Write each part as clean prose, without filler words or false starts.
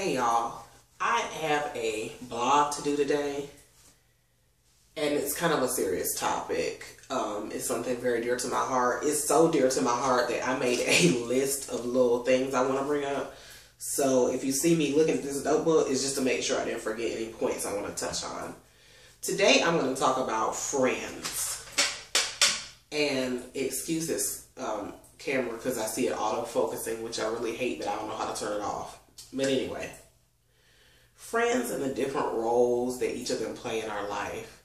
Hey y'all, I have a blog to do today, and it's kind of a serious topic. It's something very dear to my heart. It's so dear to my heart that I made a list of little things I want to bring up. So if you see me looking at this notebook, it's just to make sure I didn't forget any points I want to touch on. Today I'm going to talk about friends. And excuse this camera because I see it auto-focusing, which I really hate, but I don't know how to turn it off. But anyway, friends and the different roles that each of them play in our life.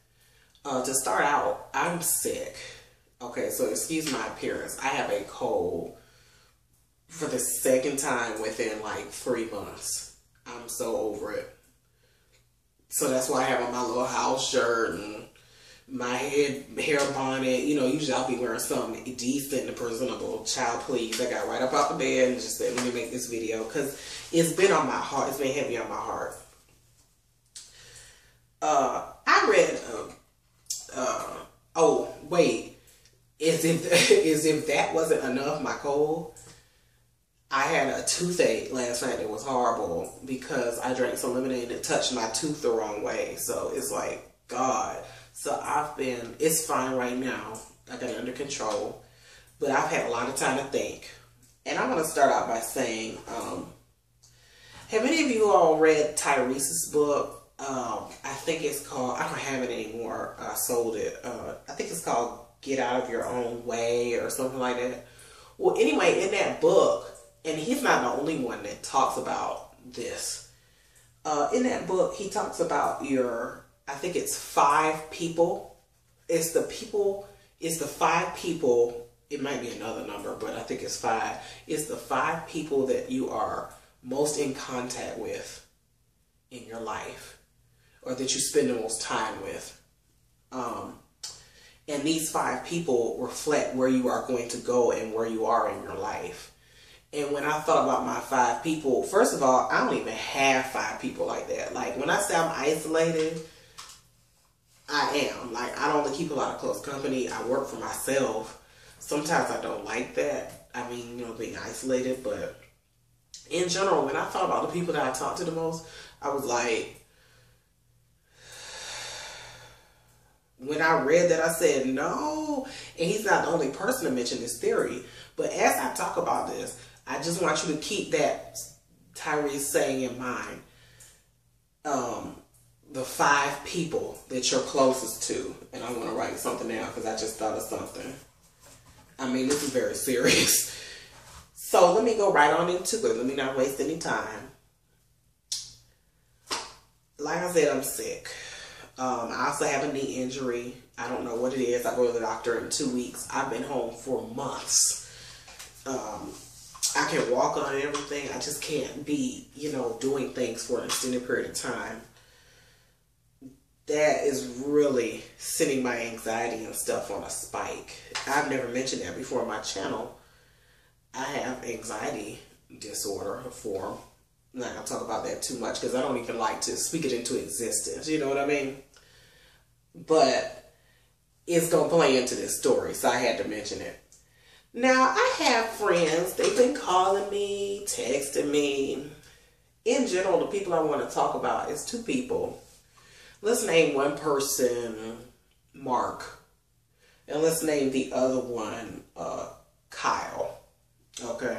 To start out, I'm sick. Okay, so excuse my appearance. I have a cold for the second time within like 3 months. I'm so over it. So that's why I have on my little house shirt and my hair bonnet. You know, usually I'll be wearing something decent and presentable. Child, please. I got right up out the bed and just said, let me make this video because it's been on my heart. It's been heavy on my heart. I read, oh, wait. As if that wasn't enough, my cold, I had a toothache last night that was horrible because I drank some lemonade and touched my tooth the wrong way. So it's like, God. So it's fine right now. I got it under control. But I've had a lot of time to think. And I'm going to start out by saying, have any of you all read Tyrese's book? I think it's called, I don't have it anymore. I sold it. I think it's called Get Out of Your Own Way or something like that. Well, anyway, in that book, and he's not the only one that talks about this. In that book, he talks about I think it's 5 people. It's the 5 people. It might be another number, but I think it's 5. It's the 5 people that you are most in contact with in your life, or that you spend the most time with. And these 5 people reflect where you are going to go and where you are in your life. And when I thought about my 5 people, first of all, I don't even have 5 people like that. Like, when I say I'm isolated, I am. Like, I don't keep a lot of close company. I work for myself. Sometimes I don't like that. I mean, you know, being isolated. But in general, when I thought about the people that I talk to the most, I was like, when I read that, I said, no. And he's not the only person to mention this theory. But as I talk about this, I just want you to keep that Tyrese saying in mind. The 5 people that you're closest to. And I want to write something down because I just thought of something. I mean, this is very serious. So let me go right on into it. Let me not waste any time. Like I said, I'm sick. I also have a knee injury. I don't know what it is. I go to the doctor in 2 weeks. I've been home for months. I can walk on everything. I just can't be, you know, doing things for an extended period of time. That is really sending my anxiety and stuff on a spike. I've never mentioned that before on my channel. I have anxiety disorder form. I'm not going to talk about that too much because I don't even like to speak it into existence. You know what I mean? But it's going to play into this story, so I had to mention it. Now, I have friends. They've been calling me, texting me. In general, the people I want to talk about is 2 people. Let's name one person Mark. And let's name the other one Kyle. Okay?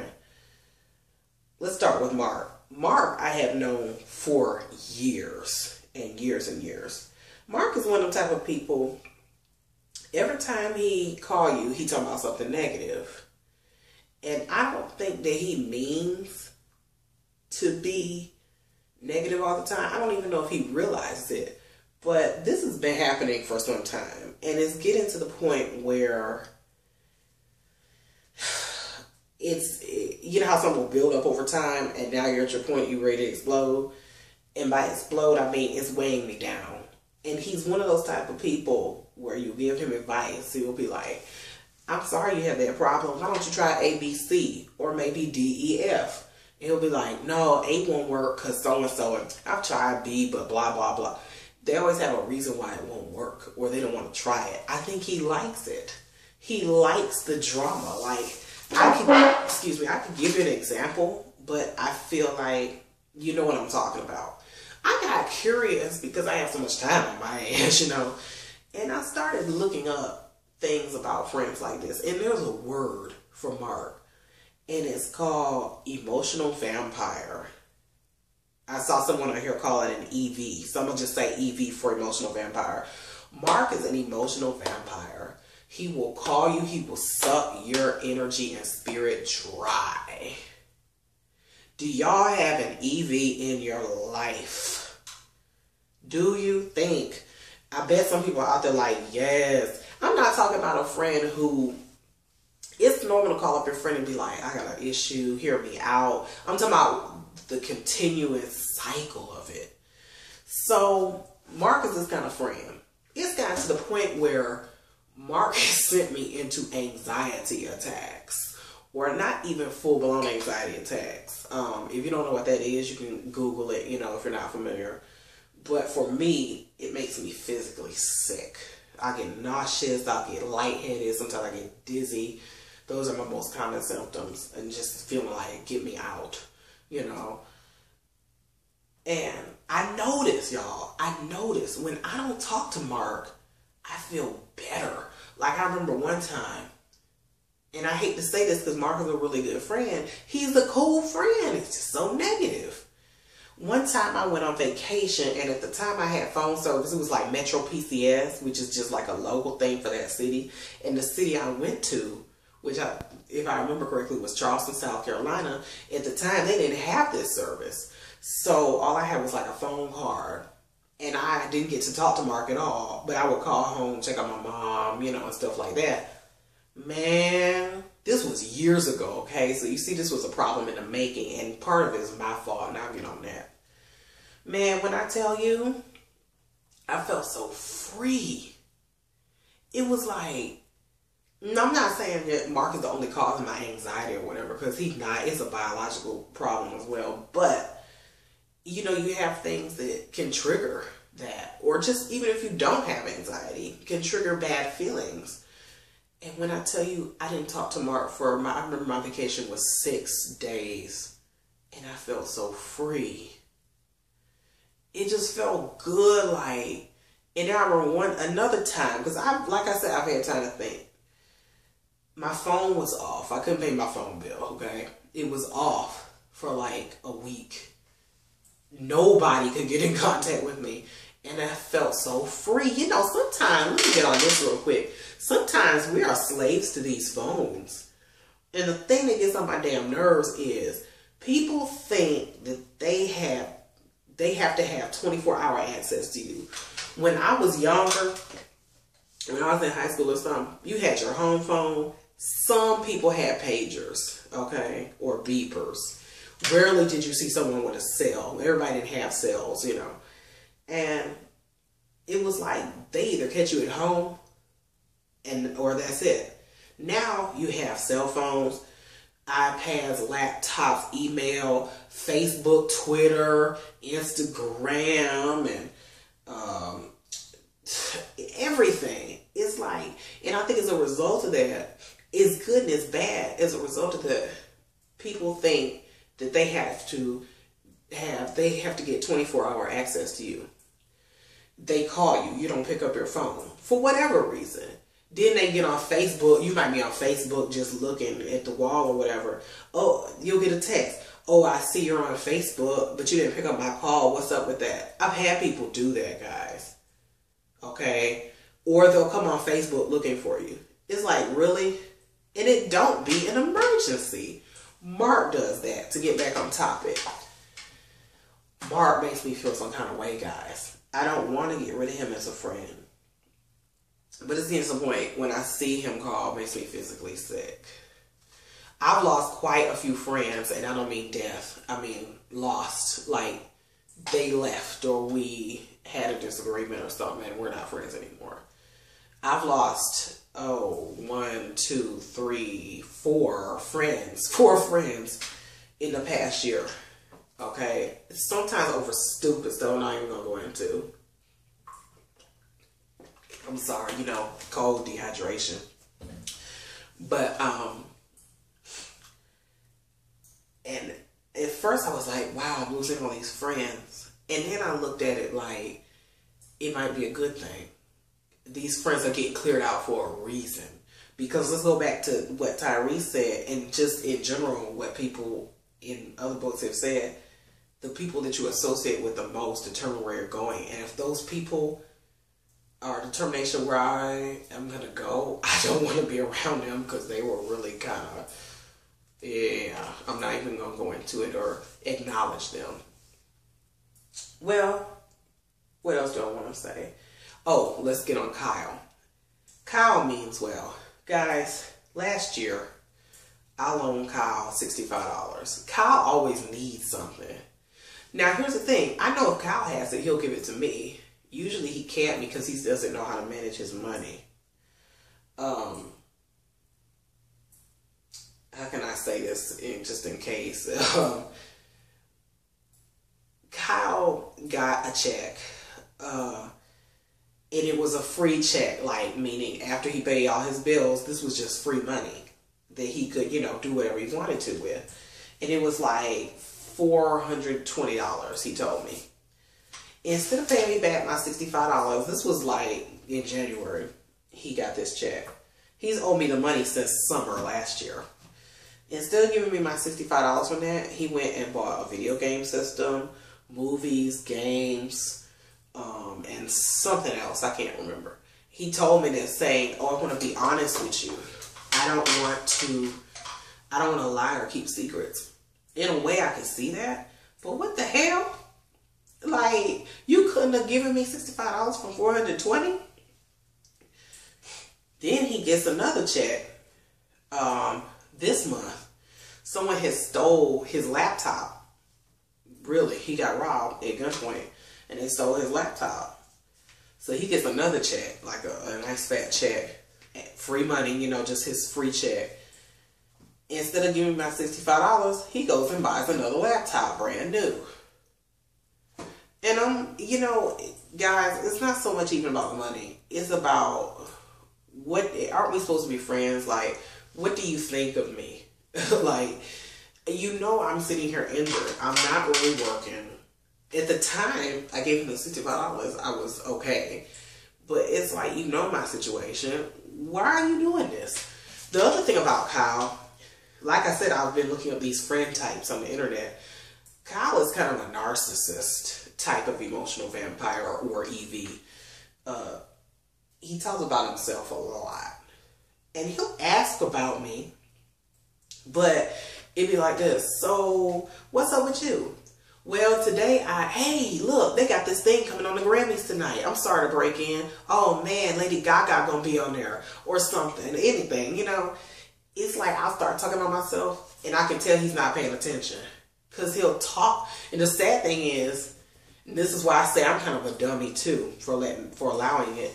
Let's start with Mark. Mark I have known for years and years and years. Mark is one of the type of people, every time he call you, he talking about something negative. And I don't think that he means to be negative all the time. I don't even know if he realizes it. But this has been happening for some time. And it's getting to the point where you know how something will build up over time and now you're at your point you're ready to explode. And by explode, I mean it's weighing me down. And he's one of those type of people where you give him advice. He'll be like, I'm sorry you have that problem. Why don't you try A, B, C? Or maybe D, E, F. And he'll be like, no, A won't work because so-and-so. And I've tried B, but blah, blah, blah. They always have a reason why it won't work or they don't want to try it. I think he likes it. He likes the drama. Like, I could give you an example, but I feel like You know what I'm talking about. I got curious because I have so much time on my hands, you know. And I started looking up things about friends like this. And there's a word for Mark. And it's called emotional vampire. I saw someone on here call it an EV. So I'm going to just say EV for emotional vampire. Mark is an emotional vampire. He will call you. He will suck your energy and spirit dry. Do y'all have an EV in your life? Do you think? I bet some people out there like, yes. I'm not talking about a friend who, it's normal to call up your friend and be like, I got an issue, hear me out. I'm talking about the continuous cycle of it. So Mark is this kind of friend. It's gotten to the point where Mark has sent me into anxiety attacks. Or not even full-blown anxiety attacks. If you don't know what that is, you can Google it, you know, if you're not familiar. But for me, it makes me physically sick. I get nauseous, I get lightheaded, sometimes I get dizzy. Those are my most common symptoms. And just feeling like, get me out, you know. And I notice, y'all, when I don't talk to Mark, I feel better. Like I remember one time, and I hate to say this because Mark is a really good friend. He's a cool friend. He's just so negative. One time I went on vacation, and at the time I had phone service. It was like Metro PCS, which is just like a local thing for that city. And the city I went to, which if I remember correctly, was Charleston, South Carolina. At the time, they didn't have this service. So all I had was like a phone card. And I didn't get to talk to Mark at all. But I would call home, check on my mom, you know, and stuff like that. Man, this was years ago, okay? So you see, this was a problem in the making, and part of it is my fault, and I'll get on that. Man, when I tell you, I felt so free. It was like, no, I'm not saying that Mark is the only cause of my anxiety or whatever, because he's not. It's a biological problem as well. But, you know, you have things that can trigger that, or just even if you don't have anxiety, can trigger bad feelings. And when I tell you, I didn't talk to Mark I remember my vacation was 6 days. And I felt so free. It just felt good, like, and I remember another time, because like I said, I've had time to think. My phone was off. I couldn't pay my phone bill, okay? It was off for like a week. Nobody could get in contact with me. And I felt so free. You know, sometimes, let me get on this real quick. Sometimes we are slaves to these phones. And the thing that gets on my damn nerves is people think that they have to have 24-hour access to you. When I was younger, when I was in high school or something, you had your home phone. Some people had pagers, okay, or beepers. Rarely did you see someone with a cell. Everybody didn't have cells, you know. And it was like they either catch you at home or that's it. Now you have cell phones, iPads, laptops, email, Facebook, Twitter, Instagram, and everything. It's like, and I think as a result of that, it's good and it's bad. As a result of that, people think that they have to get 24-hour access to you. They call you, you don't pick up your phone for whatever reason. Then they get on Facebook. You might be on Facebook just looking at the wall or whatever. Oh, you'll get a text. Oh, I see you're on Facebook, but you didn't pick up my call. What's up with that? I've had people do that, guys. Okay? Or they'll come on Facebook looking for you. It's like, really? And it don't be an emergency. Mark does that to get back on topic. Mark makes me feel some kind of way, guys. I don't want to get rid of him as a friend. But it's getting to the point when I see him call, it makes me physically sick. I've lost quite a few friends, and I don't mean death. I mean lost. Like, they left or we had a disagreement or something and we're not friends anymore. I've lost, 1, 2, 3, 4 friends. 4 friends in the past year. Okay? Sometimes over stupid stuff I'm not even going to go into. I'm sorry, you know, cold, dehydration. But, and at first I was like, wow, I'm losing all these friends. And then I looked at it like, it might be a good thing. These friends are getting cleared out for a reason. Because let's go back to what Tyrese said, and just in general, what people in other books have said. The people that you associate with the most determine where you're going. And if those people are determination where I am going to go, I don't want to be around them because they were really kind of, yeah, I'm not even going to go into it or acknowledge them. Well, what else do I want to say? Oh, let's get on Kyle. Kyle means well. Guys, last year, I loaned Kyle $65. Kyle always needs something. Now, here's the thing. I know if Kyle has it, he'll give it to me. Usually he can't because he doesn't know how to manage his money. How can I say this just in case? Kyle got a check. And it was a free check. Like, meaning after he paid all his bills, this was just free money that he could, you know, do whatever he wanted to with. And it was like $420, he told me. Instead of paying me back my $65, this was like in January, he got this check. He's owed me the money since summer last year. Instead of giving me my $65 from that, he went and bought a video game system, movies, games, and something else. I can't remember. He told me this saying, oh, I want to be honest with you. I don't want to lie or keep secrets. In a way, I can see that. But what the hell? Like, you couldn't have given me $65 from $420? Then he gets another check this month. Someone has stole his laptop. Really, he got robbed at gunpoint, and they stole his laptop. So he gets another check, like a nice fat check, free money, you know, just his free check. Instead of giving me my $65, he goes and buys another laptop, brand new. And you know, guys, it's not so much even about the money. It's about aren't we supposed to be friends? Like, what do you think of me? Like, you know, I'm sitting here injured. I'm not really working. At the time, I gave him the $65. I was okay. But it's like, you know my situation. Why are you doing this? The other thing about Kyle, like I said, I've been looking up these friend types on the internet. Kyle is kind of a narcissist type of emotional vampire, or EV. He talks about himself a lot. And he'll ask about me, but it'd be like this. So, what's up with you? Well, today hey, look, they got this thing coming on the Grammys tonight. I'm sorry to break in. Oh man, Lady Gaga gonna be on there or something, anything, you know. It's like I'll start talking about myself and I can tell he's not paying attention. Because he'll talk. And the sad thing is, and this is why I say I'm kind of a dummy too for allowing it.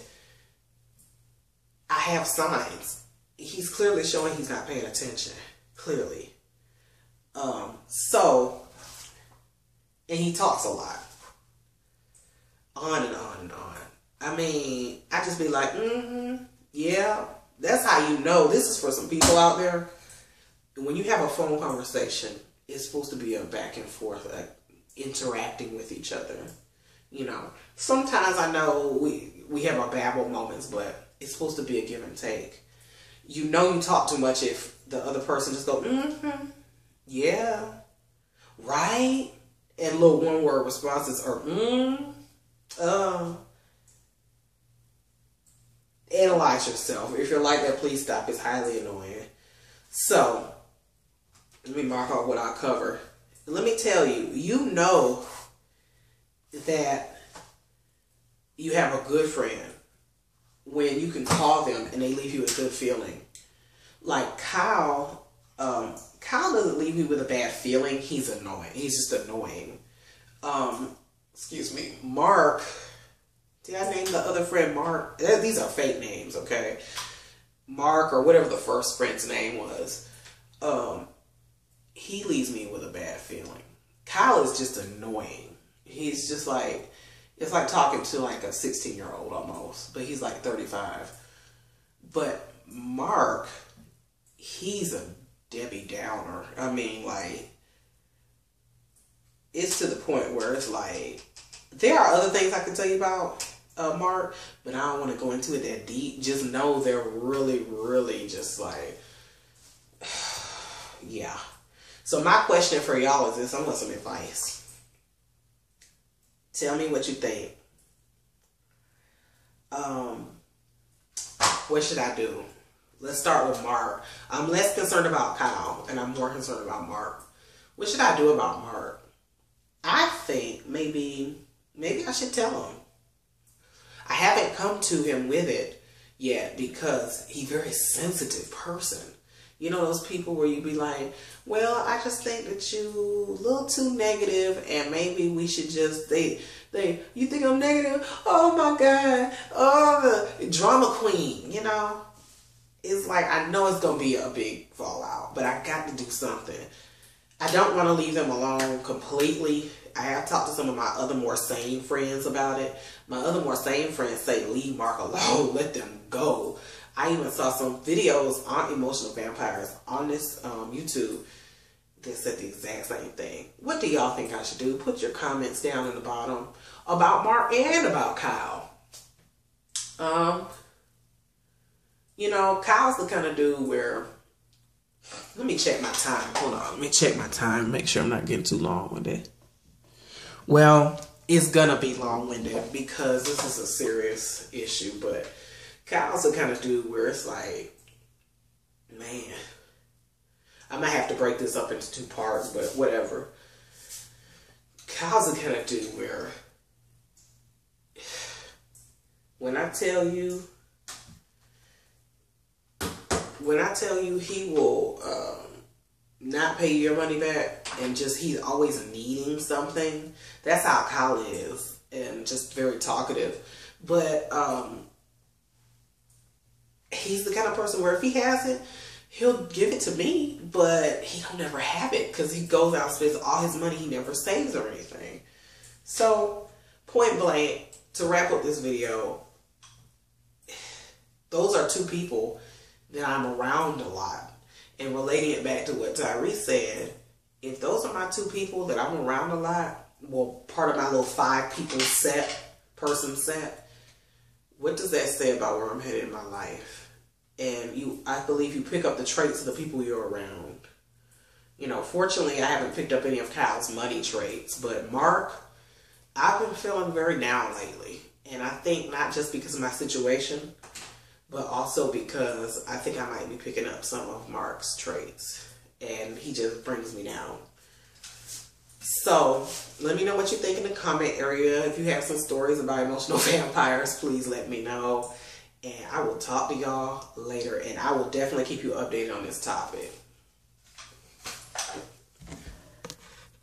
I have signs. He's clearly showing he's not paying attention. Clearly. And he talks a lot. On and on and on. I mean, I just be like, yeah. That's how you know. This is for some people out there. When you have a phone conversation, it's supposed to be a back and forth, like interacting with each other. You know, sometimes I know we have our babble moments, but it's supposed to be a give and take. You know you talk too much if the other person just go, yeah, right? And little one-word responses are, Analyze yourself. If you're like that, please stop. It's highly annoying. So, let me mark out what I cover. Let me tell you, you know that you have a good friend when you can call them and they leave you with a good feeling. Like Kyle doesn't leave me with a bad feeling. He's annoying. He's just annoying. Excuse me. Mark, did I name the other friend Mark? These are fake names, okay? Mark, or whatever the first friend's name was. He leaves me with a bad feeling. Kyle is just annoying. He's just like, it's like talking to like a 16-year-old almost, but he's like 35. But Mark, he's a Debbie Downer. I mean, like, it's to the point where it's like, there are other things I can tell you about Mark, but I don't want to go into it that deep. Just know they're really, really just like, yeah. So my question for y'all is this. I want some advice. Tell me what you think. What should I do? Let's start with Mark. I'm less concerned about Kyle, and I'm more concerned about Mark. What should I do about Mark? I think maybe I should tell him. I haven't come to him with it yet because he's a very sensitive person. You know those people where you be like, well, I just think that you a little too negative and maybe we should just, you think I'm negative? Oh my God. Oh, the drama queen, you know? It's like, I know it's going to be a big fallout, but I got to do something. I don't want to leave them alone completely. I have talked to some of my other more sane friends about it. My other more sane friends say, leave Mark alone, let them go. I even saw some videos on Emotional Vampires on this YouTube that said the exact same thing. What do y'all think I should do? Put your comments down in the bottom about Mark and about Kyle. You know, Kyle's the kind of dude where, let me check my time. Hold on, let me check my time. Make sure I'm not getting too long-winded. Well, it's gonna be long-winded because this is a serious issue, but Kyle's the kind of dude where it's like, man, I might have to break this up into 2 parts, but whatever. Kyle's the kind of dude where, when I tell you he will not pay your money back and just he's always needing something, that's how Kyle is, and just very talkative. But he's the kind of person where if he has it, he'll give it to me, but he don't ever have it because he goes out and spends all his money. He never saves or anything. So, point blank, to wrap up this video, those are 2 people that I'm around a lot. And relating it back to what Tyrese said, if those are my 2 people that I'm around a lot, well, part of my little 5 people person set, what does that say about where I'm headed in my life? And I believe you pick up the traits of the people you're around. You know, fortunately, I haven't picked up any of Kyle's money traits, but Mark, I've been feeling very down lately. And I think not just because of my situation, but also because I think I might be picking up some of Mark's traits. And he just brings me down. So, let me know what you think in the comment area. If you have some stories about emotional vampires, please let me know. And I will talk to y'all later. And I will definitely keep you updated on this topic.